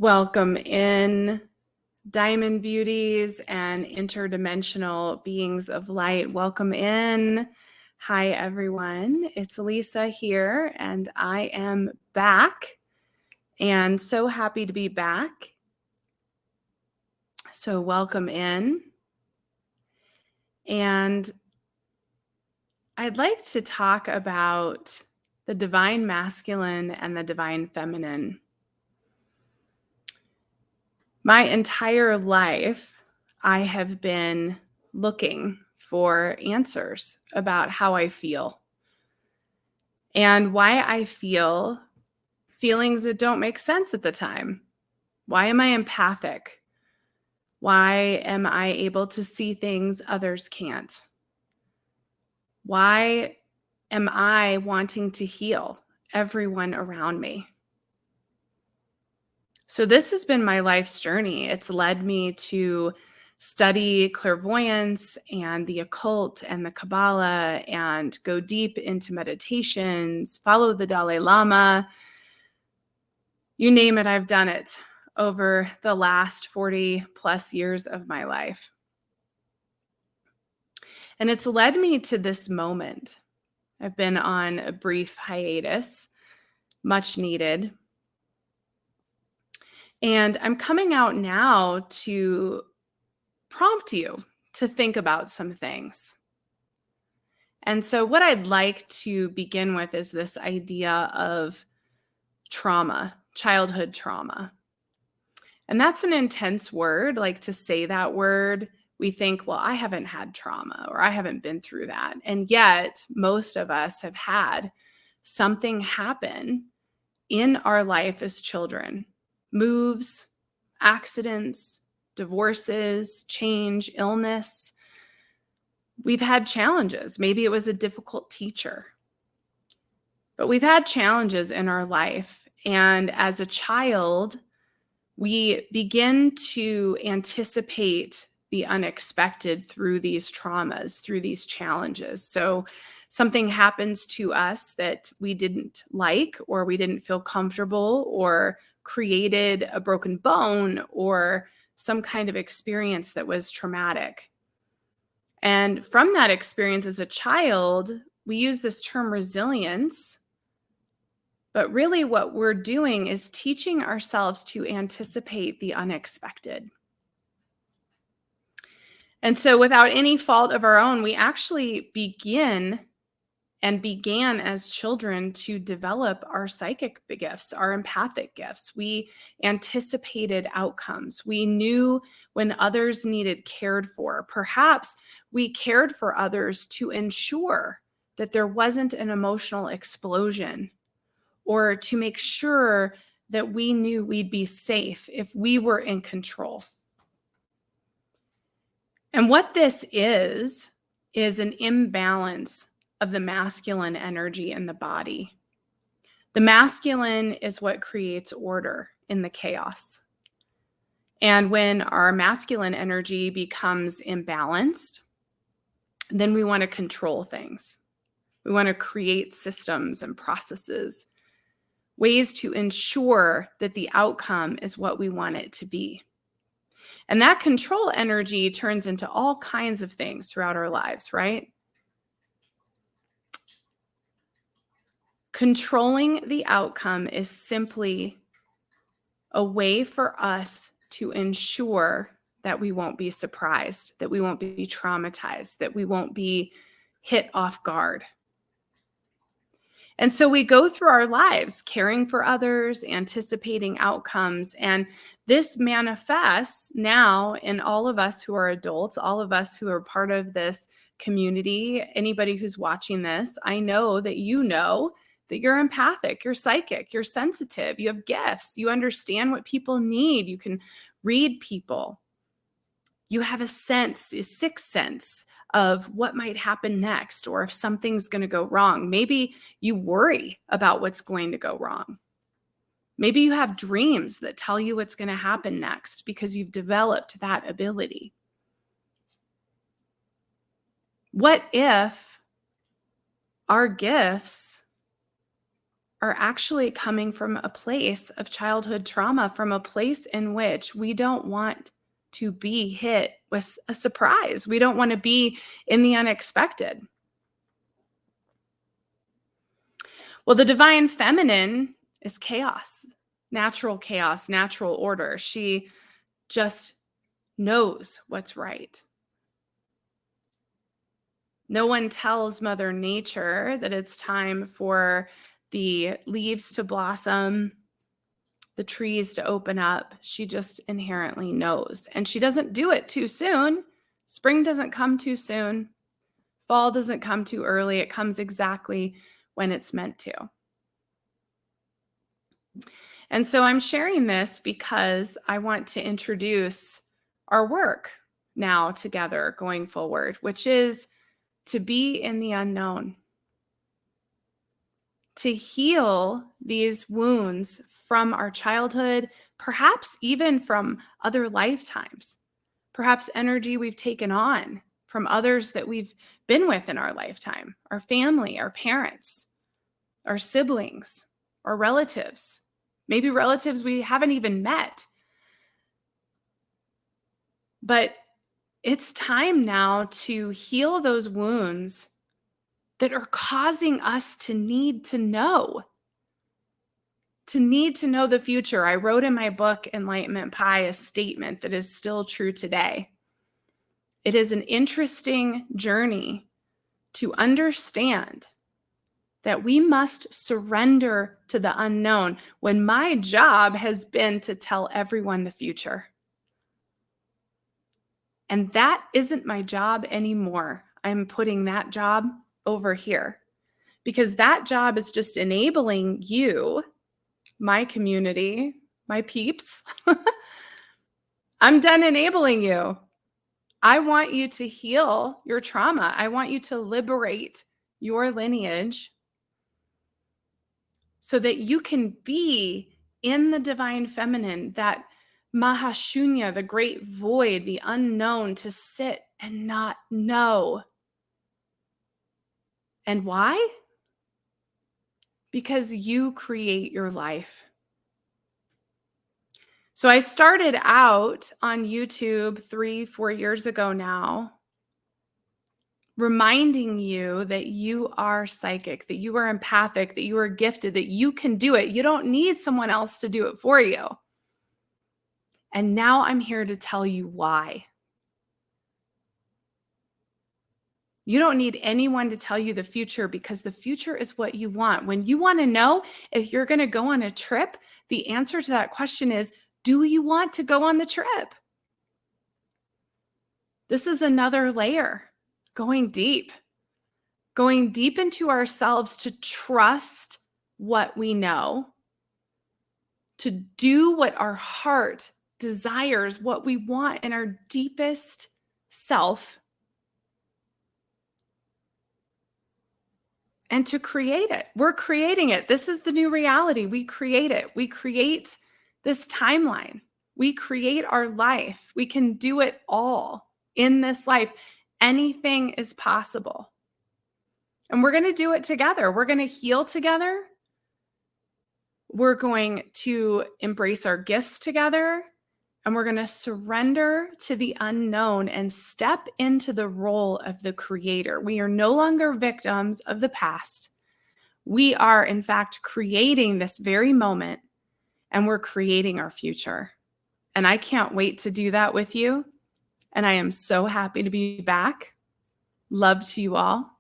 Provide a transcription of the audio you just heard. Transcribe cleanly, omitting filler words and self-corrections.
Welcome in, diamond beauties and interdimensional beings of light. Welcome in. Hi, everyone. It's Lisa here, and I am back and so happy to be back. So welcome in. And I'd like to talk about the divine masculine and the divine feminine. My entire life, I have been looking for answers about how I feel and why I feel feelings that don't make sense at the time. Why am I empathic? Why am I able to see things others can't? Why am I wanting to heal everyone around me? So this has been my life's journey. It's led me to study clairvoyance and the occult and the Kabbalah and go deep into meditations, follow the Dalai Lama. You name it, I've done it over the last 40 plus years of my life. And it's led me to this moment. I've been on a brief hiatus, much needed. And I'm coming out now to prompt you to think about some things. And so what I'd like to begin with is this idea of trauma, childhood trauma. And that's an intense word. Like, to say that word, we think, well, I haven't had trauma or I haven't been through that. And yet most of us have had something happen in our life as children. Moves, accidents, divorces, change, illness. We've had challenges. Maybe it was a difficult teacher. But we've had challenges in our life. And as a child, we begin to anticipate the unexpected through these traumas, through these challenges. So something happens to us that we didn't like, or we didn't feel comfortable, or created a broken bone, or some kind of experience that was traumatic. And from that experience as a child, we use this term resilience. But really what we're doing is teaching ourselves to anticipate the unexpected. And so without any fault of our own, we actually began as children to develop our psychic gifts, our empathic gifts. We anticipated outcomes. We knew when others needed cared for. Perhaps we cared for others to ensure that there wasn't an emotional explosion, or to make sure that we knew we'd be safe if we were in control. And what this is an imbalance of the masculine energy in the body. The masculine is what creates order in the chaos. And when our masculine energy becomes imbalanced, then we want to control things. We want to create systems and processes, ways to ensure that the outcome is what we want it to be. And that control energy turns into all kinds of things throughout our lives, right? Controlling the outcome is simply a way for us to ensure that we won't be surprised, that we won't be traumatized, that we won't be hit off guard. And so we go through our lives caring for others, anticipating outcomes, and this manifests now in all of us who are adults, all of us who are part of this community. Anybody who's watching this, I know that you know that you're empathic, you're psychic, you're sensitive, you have gifts, you understand what people need, you can read people. You have a sense, a sixth sense of what might happen next, or if something's going to go wrong. Maybe you worry about what's going to go wrong. Maybe you have dreams that tell you what's going to happen next because you've developed that ability. What if our gifts are actually coming from a place of childhood trauma, from a place in which we don't want to be hit with a surprise. We don't want to be in the unexpected. Well, the divine feminine is chaos, natural order. She just knows what's right. No one tells Mother Nature that it's time for the leaves to blossom, the trees to open up. She just inherently knows. And she doesn't do it too soon. Spring doesn't come too soon. Fall doesn't come too early. It comes exactly when it's meant to. And so I'm sharing this because I want to introduce our work now together going forward, which is to be in the unknown, to heal these wounds from our childhood, perhaps even from other lifetimes, perhaps energy we've taken on from others that we've been with in our lifetime, our family, our parents, our siblings, our relatives, maybe relatives we haven't even met. But it's time now to heal those wounds that are causing us to need to know the future. I wrote in my book, Enlightenment Pie, a statement that is still true today. It is an interesting journey to understand that we must surrender to the unknown when my job has been to tell everyone the future. And that isn't my job anymore. I'm putting that job over here because that job is just enabling you, my community, my peeps. I'm done enabling you. I want you to heal your trauma. I want you to liberate your lineage so that you can be in the divine feminine, that Mahashunya, the great void, the unknown, to sit and not know. And why? Because you create your life. So I started out on YouTube 3-4 years ago now, reminding you that you are psychic, that you are empathic, that you are gifted, that you can do it. You don't need someone else to do it for you. And now I'm here to tell you why. You don't need anyone to tell you the future because the future is what you want. When you want to know if you're going to go on a trip, the answer to that question is, do you want to go on the trip? This is another layer, going deep into ourselves to trust what we know, to do what our heart desires, what we want in our deepest self, and to create it. We're creating it. This is the new reality. We create it. We create this timeline. We create our life. We can do it all in this life. Anything is possible. And we're going to do it together. We're going to heal together. We're going to embrace our gifts together. And we're going to surrender to the unknown and step into the role of the creator. We are no longer victims of the past. We are, in fact, creating this very moment, and we're creating our future. And I can't wait to do that with you. And I am so happy to be back. Love to you all.